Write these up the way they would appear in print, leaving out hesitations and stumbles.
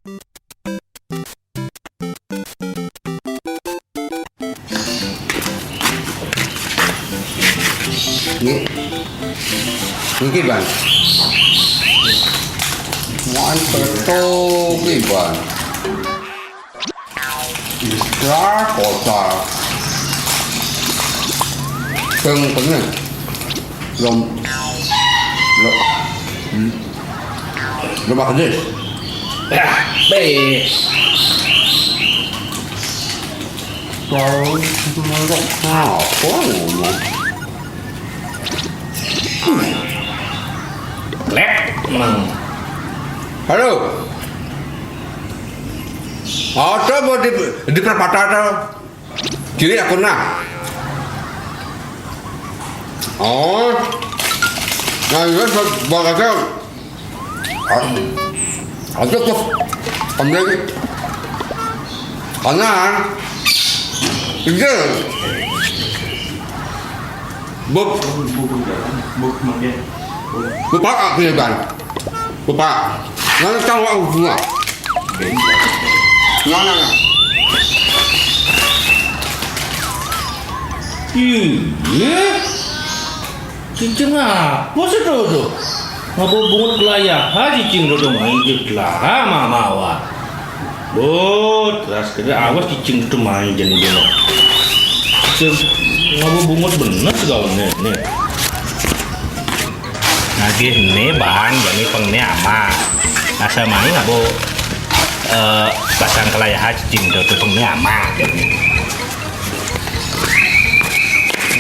Ini ban. Mantap tuh, ban. Besar kotor. Tengah. Belum habis. Ya, baik. Kalau menurut apa ngomong? Lek. Halo. Ada mau di perempatan kiri aku nah. Oh, nah ini bagusnya. Ada tuh pembeli kanan. Ini Buk Bapak aku ya kan Bapak Nggak tahu aku semua Nggak Iya. Cincin apa sih tuh? Ngapa bungut kelayah? Cicing dodo main di lah mama wa. Bot, ras kira awas cicing itu main jadi dulu. Ngapa bungut bener segala nih. Nagih nih bahan jadi pengnya ama. Asa main ngapa pasang kelayah cicing dodo pengnya ama.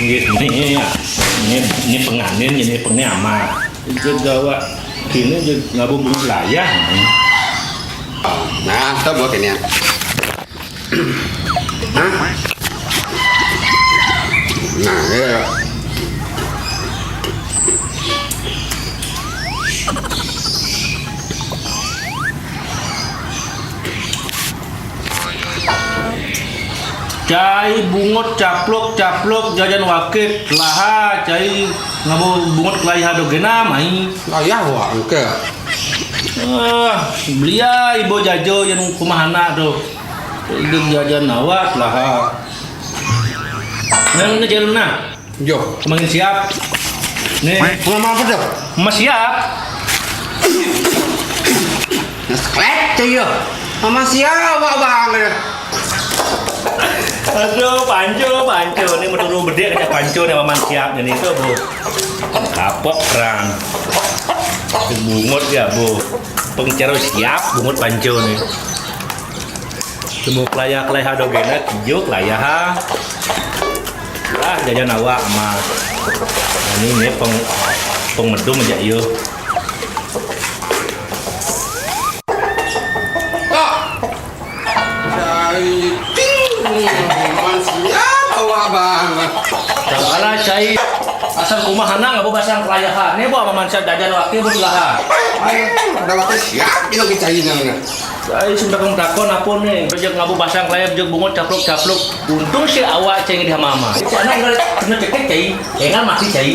Ini penganin ini penama jawa kini nggak belum layah nah kita buat ini ya nah ya cai bungut caplok jajan wakit laha cai ngabu bungut kelayah dogena mai layah wah oke belia ibu jajo yang kumahana tuh hidup jajan awak laha yang jalan na yo kemangin siap nih lama apa tuh mas siap ngesklek tuh yo sama siapa bang aduh panco ini menurut bede kayak panco nih maman siap ini itu bu kapok perang bungut ya bu pengcaro siap bungut panco nih semua kelayah dogena kijuk kelayah lah jajan awak sama ini pengmedum aja yuk Kalau cai asal kumahana nggak mau pasang kelayahan, nih bawa mamansa jajan wakil berlaha. Ada waktu siap kita bicarin namanya. Cai sudah kong takon apa nih? Bejek nggak mau pasang kelayah bejek bungut caplok. Untung si awak cai di mama. Karena kena cekek cai, enggak mati cai.